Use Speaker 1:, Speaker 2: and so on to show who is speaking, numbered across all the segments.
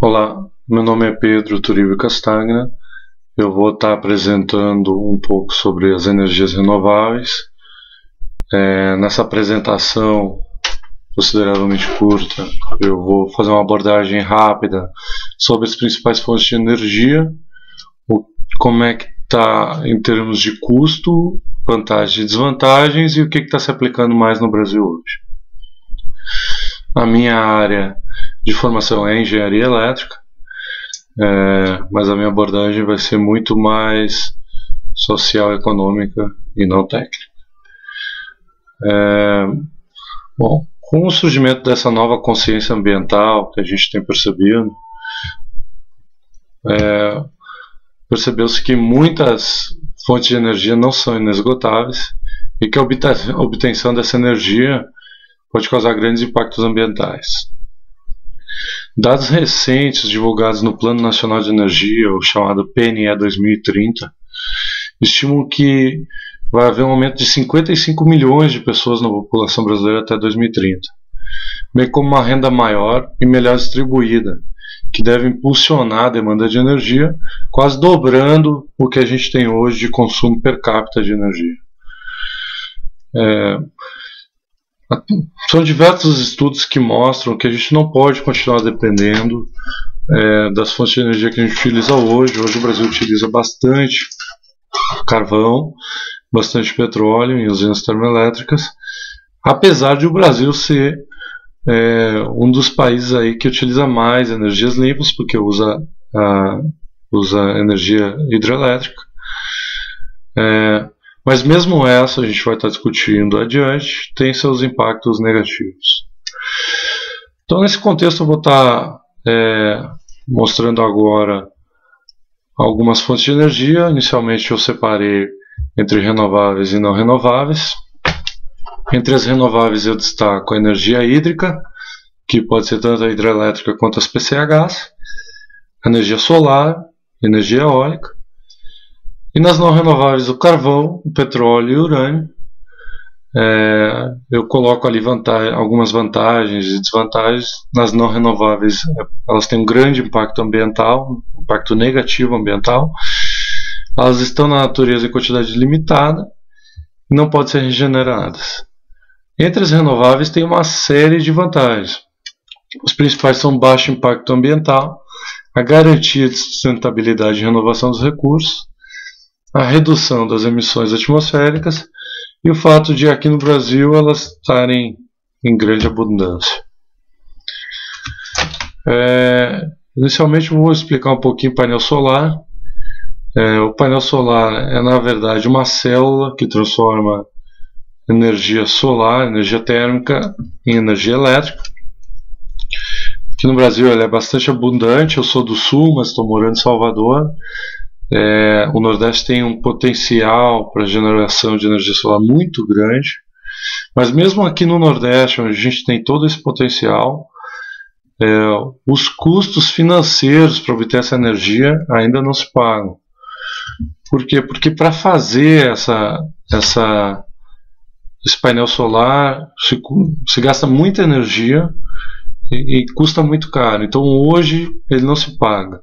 Speaker 1: Olá, meu nome é Pedro Turibio Castagna. Eu vou estar apresentando um pouco sobre as energias renováveis. Nessa apresentação, consideravelmente curta, eu vou fazer uma abordagem rápida sobre as principais fontes de energia, como é que está em termos de custo, vantagens e desvantagens e o que está se aplicando mais no Brasil hoje. A minha área de formação é engenharia elétrica, mas a minha abordagem vai ser muito mais social, econômica e não técnica. Bom, com o surgimento dessa nova consciência ambiental que a gente tem percebido, percebeu-se que muitas fontes de energia não são inesgotáveis e que a obtenção dessa energia pode causar grandes impactos ambientais. Dados recentes divulgados no Plano Nacional de Energia, o chamado PNE 2030, estimam que vai haver um aumento de 55 milhões de pessoas na população brasileira até 2030, bem como uma renda maior e melhor distribuída, que deve impulsionar a demanda de energia, quase dobrando o que a gente tem hoje de consumo per capita de energia. São diversos estudos que mostram que a gente não pode continuar dependendo das fontes de energia que a gente utiliza hoje. Hoje o Brasil utiliza bastante carvão, bastante petróleo em usinas termoelétricas, apesar de o Brasil ser um dos países aí que utiliza mais energias limpas, porque usa energia hidrelétrica. Mas mesmo essa, a gente vai estar discutindo adiante, tem seus impactos negativos. Então, nesse contexto, eu vou estar mostrando agora algumas fontes de energia. Inicialmente, eu separei entre renováveis e não renováveis. Entre as renováveis, eu destaco a energia hídrica, que pode ser tanto a hidrelétrica quanto as PCHs, a energia solar, energia eólica. E nas não renováveis, o carvão, o petróleo e o urânio. Eu coloco ali algumas vantagens e desvantagens. Nas não renováveis, elas têm um grande impacto ambiental, um impacto negativo ambiental. Elas estão na natureza em quantidade limitada e não podem ser regeneradas. Entre as renováveis, tem uma série de vantagens. Os principais são baixo impacto ambiental, a garantia de sustentabilidade e renovação dos recursos, a redução das emissões atmosféricas e o fato de aqui no Brasil elas estarem em grande abundância. Inicialmente eu vou explicar um pouquinho o painel solar. O painel solar é na verdade uma célula que transforma energia solar, energia térmica, em energia elétrica. Aqui no Brasil ela é bastante abundante. Eu sou do Sul, mas estou morando em Salvador. O Nordeste tem um potencial para geração de energia solar muito grande, mas mesmo aqui no Nordeste, onde a gente tem todo esse potencial, os custos financeiros para obter essa energia ainda não se pagam. Por quê? Porque para fazer esse painel solar se gasta muita energia e custa muito caro. Então hoje ele não se paga.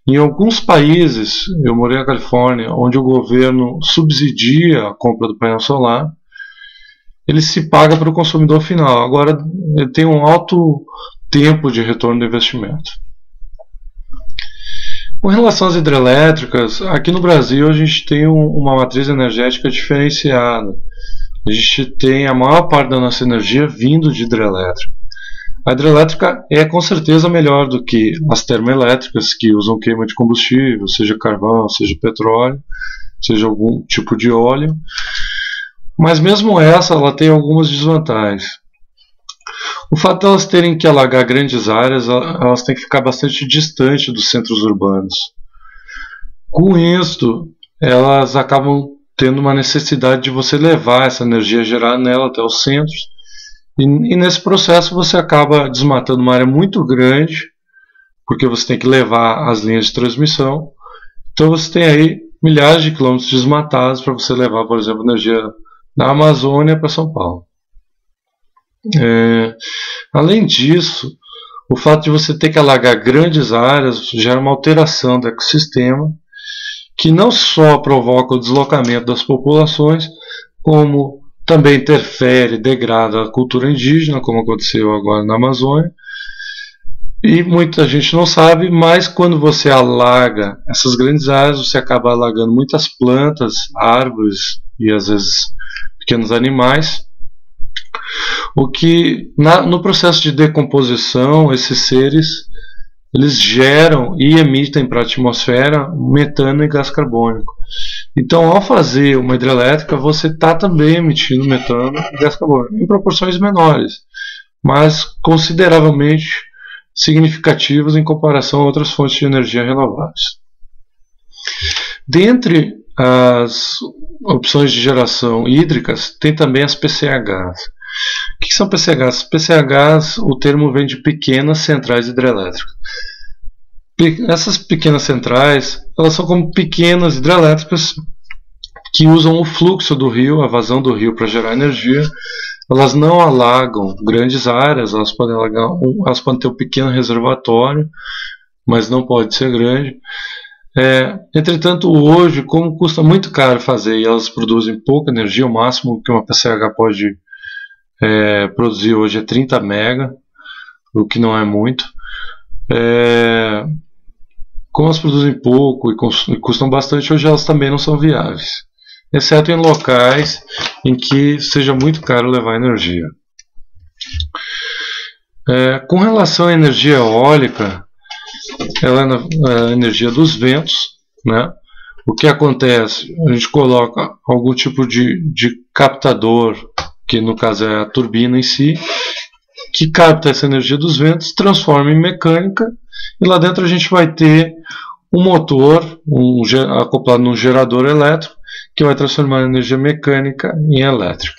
Speaker 1: Em alguns países, eu morei na Califórnia, onde o governo subsidia a compra do painel solar, ele se paga para o consumidor final. Agora, ele tem um alto tempo de retorno do investimento. Com relação às hidrelétricas, aqui no Brasil a gente tem uma matriz energética diferenciada. A gente tem a maior parte da nossa energia vindo de hidrelétrica. A hidrelétrica é com certeza melhor do que as termoelétricas, que usam queima de combustível, seja carvão, seja petróleo, seja algum tipo de óleo. Mas mesmo ela tem algumas desvantagens. O fato de elas terem que alagar grandes áreas, elas têm que ficar bastante distante dos centros urbanos. Com isso, elas acabam tendo uma necessidade de você levar essa energia gerada nela até os centros. E nesse processo você acaba desmatando uma área muito grande, porque você tem que levar as linhas de transmissão. Então você tem aí milhares de quilômetros desmatados para você levar, por exemplo, energia da Amazônia para São Paulo. Além disso, o fato de você ter que alagar grandes áreas gera uma alteração do ecossistema, que não só provoca o deslocamento das populações, como também interfere, degrada a cultura indígena, como aconteceu agora na Amazônia. E muita gente não sabe, mas quando você alaga essas grandes áreas, você acaba alagando muitas plantas, árvores e às vezes pequenos animais, o que no processo de decomposição, esses seres eles geram e emitem para a atmosfera metano e gás carbônico. Então, ao fazer uma hidrelétrica, você está também emitindo metano e gás carbônico, em proporções menores, mas consideravelmente significativas em comparação a outras fontes de energia renováveis. Dentre as opções de geração hídricas, tem também as PCHs. O que são PCHs? PCHs, o termo vem de pequenas centrais hidrelétricas. Essas pequenas centrais, elas são como pequenas hidrelétricas que usam o fluxo do rio, a vazão do rio para gerar energia. Elas não alagam grandes áreas, elas podem ter um pequeno reservatório, mas não pode ser grande. Entretanto, hoje, como custa muito caro fazer e elas produzem pouca energia, o máximo que uma PCH pode produzir hoje é 30 MB, o que não é muito. Como elas produzem pouco e custam bastante, hoje elas também não são viáveis, exceto em locais em que seja muito caro levar energia. Com relação à energia eólica, ela é a energia dos ventos, né? O que acontece? A gente coloca algum tipo de captador, que no caso é a turbina em si, que capta essa energia dos ventos, transforma em mecânica, e lá dentro a gente vai ter um motor acoplado num gerador elétrico, que vai transformar a energia mecânica em elétrica.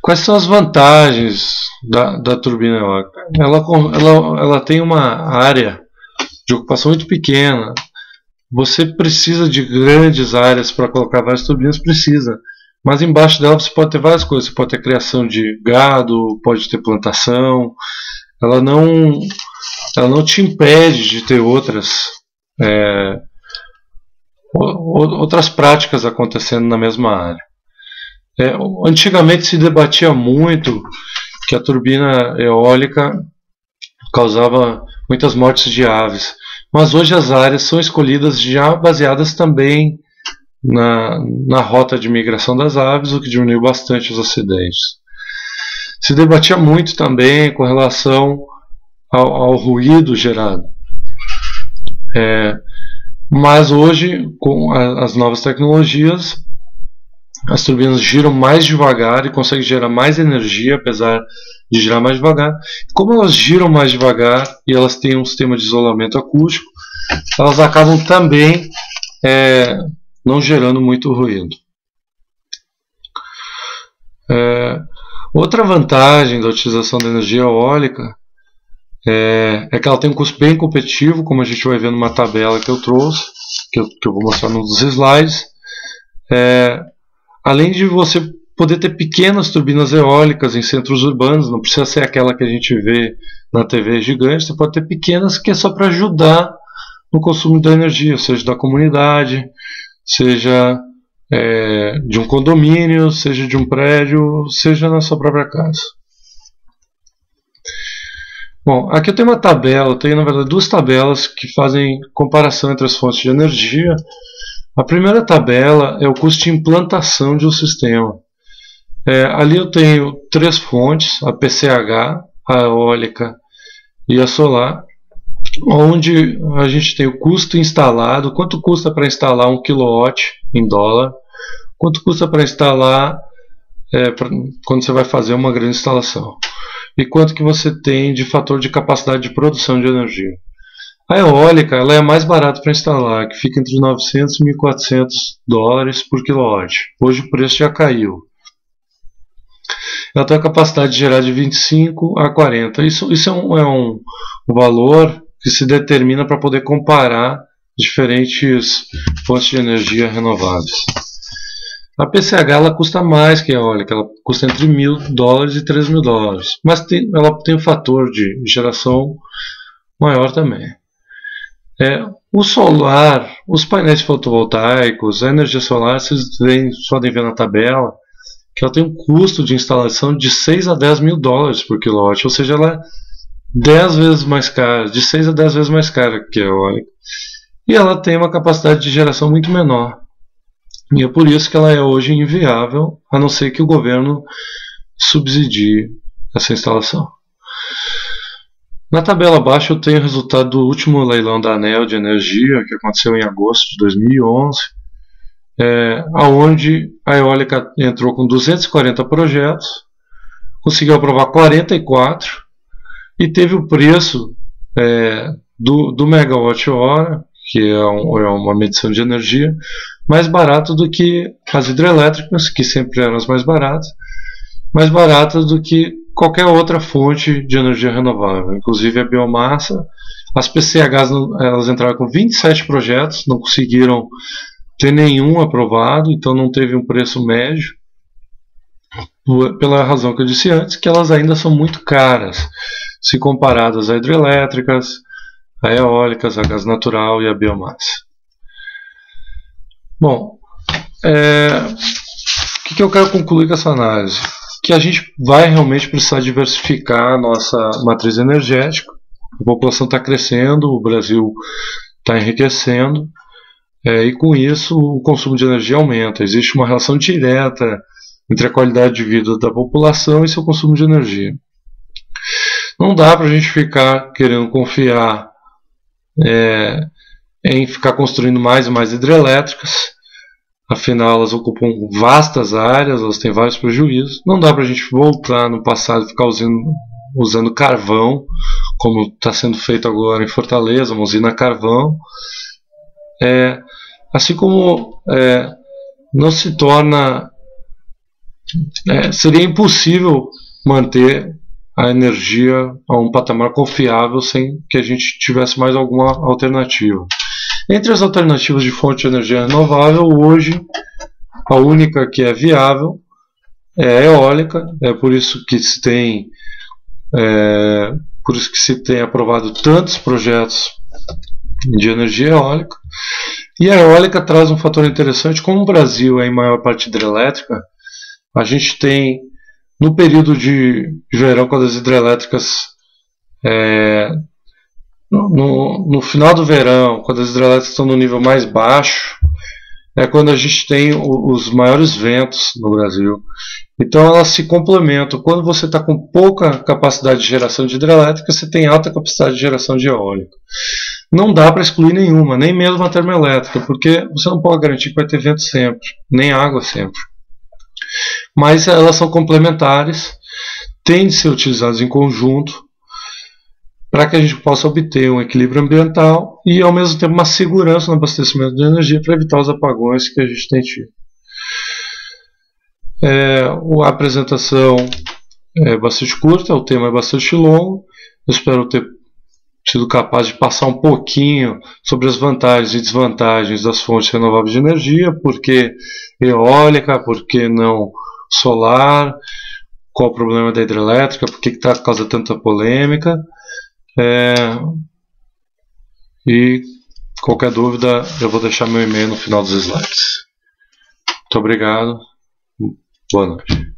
Speaker 1: Quais são as vantagens da turbina eólica? Ela tem uma área de ocupação muito pequena. Você precisa de grandes áreas para colocar várias turbinas? Precisa. Mas embaixo dela você pode ter várias coisas. Você pode ter criação de gado, pode ter plantação. Ela não te impede de ter outras práticas acontecendo na mesma área. Antigamente se debatia muito que a turbina eólica causava muitas mortes de aves, mas hoje as áreas são escolhidas já baseadas também na rota de migração das aves, o que diminuiu bastante os acidentes. Se debatia muito também com relação ao ruído gerado. Mas hoje, com as novas tecnologias, as turbinas giram mais devagar e conseguem gerar mais energia, apesar de girar mais devagar. Como elas giram mais devagar e elas têm um sistema de isolamento acústico, elas acabam também não gerando muito ruído. Outra vantagem da utilização da energia eólica é que ela tem um custo bem competitivo, como a gente vai ver numa tabela que eu trouxe, que eu vou mostrar nos slides. Além de você poder ter pequenas turbinas eólicas em centros urbanos, não precisa ser aquela que a gente vê na TV gigante, você pode ter pequenas que é só para ajudar no consumo da energia, seja da comunidade, seja de um condomínio, seja de um prédio, seja na sua própria casa. Bom, aqui eu tenho uma tabela, eu tenho na verdade duas tabelas que fazem comparação entre as fontes de energia. A primeira tabela é o custo de implantação de um sistema. Ali eu tenho três fontes, a PCH, a eólica e a solar, onde a gente tem o custo instalado, quanto custa para instalar 1 kW em dólar, quanto custa para instalar quando você vai fazer uma grande instalação, e quanto que você tem de fator de capacidade de produção de energia. A eólica ela é a mais barata para instalar, que fica entre 900 e 1.400 dólares por quilowatt. Hoje o preço já caiu. Ela tem a capacidade de gerar de 25 a 40. Isso é um valor que se determina para poder comparar diferentes fontes de energia renováveis. A PCH ela custa mais que a eólica, ela custa entre $1.000 e $3.000, mas ela tem um fator de geração maior também. O solar, os painéis fotovoltaicos, a energia solar, vocês podem ver na tabela que ela tem um custo de instalação de 6 a 10 mil dólares por quilowatt, ou seja, ela é 10 vezes mais cara, de 6 a 10 vezes mais cara que a eólica. E ela tem uma capacidade de geração muito menor. E é por isso que ela é hoje inviável, a não ser que o governo subsidie essa instalação. Na tabela abaixo eu tenho o resultado do último leilão da ANEEL de energia, que aconteceu em agosto de 2011, onde a eólica entrou com 240 projetos, conseguiu aprovar 44 e teve o preço do megawatt-hora, que é uma medição de energia, mais barato do que as hidrelétricas, que sempre eram as mais baratas do que qualquer outra fonte de energia renovável, inclusive a biomassa. As PCHs elas entraram com 27 projetos, não conseguiram ter nenhum aprovado, então não teve um preço médio, pela razão que eu disse antes, que elas ainda são muito caras, se comparadas a hidrelétricas, a eólicas, a gás natural e a biomassa. Bom, o que eu quero concluir com essa análise? Que a gente vai realmente precisar diversificar a nossa matriz energética. A população está crescendo, o Brasil está enriquecendo, e com isso o consumo de energia aumenta. Existe uma relação direta entre a qualidade de vida da população e seu consumo de energia. Não dá para a gente ficar querendo confiar em ficar construindo mais e mais hidrelétricas. Afinal, elas ocupam vastas áreas, elas têm vários prejuízos. Não dá para a gente voltar no passado e ficar usando carvão, como está sendo feito agora em Fortaleza, uma usina a carvão. Assim como não se torna... seria impossível manter a energia a um patamar confiável sem que a gente tivesse mais alguma alternativa. Entre as alternativas de fonte de energia renovável, hoje a única que é viável é a eólica. É por isso que se tem aprovado tantos projetos de energia eólica. E a eólica traz um fator interessante. Como o Brasil é em maior parte hidrelétrica, a gente tem no período de verão, quando as hidrelétricas no final do verão, quando as hidrelétricas estão no nível mais baixo, é quando a gente tem os maiores ventos no Brasil. Então elas se complementam. Quando você está com pouca capacidade de geração de hidrelétrica, você tem alta capacidade de geração de eólica. Não dá para excluir nenhuma, nem mesmo a termoelétrica, porque você não pode garantir que vai ter vento sempre, nem água sempre. Mas elas são complementares, têm de ser utilizadas em conjunto, para que a gente possa obter um equilíbrio ambiental e, ao mesmo tempo, uma segurança no abastecimento de energia para evitar os apagões que a gente tem tido. A apresentação é bastante curta, o tema é bastante longo. Eu espero ter sido capaz de passar um pouquinho sobre as vantagens e desvantagens das fontes renováveis de energia, por que eólica, por que não solar, qual o problema da hidrelétrica, por que está causando tanta polêmica. E qualquer dúvida eu vou deixar meu e-mail no final dos slides. Muito obrigado, boa noite.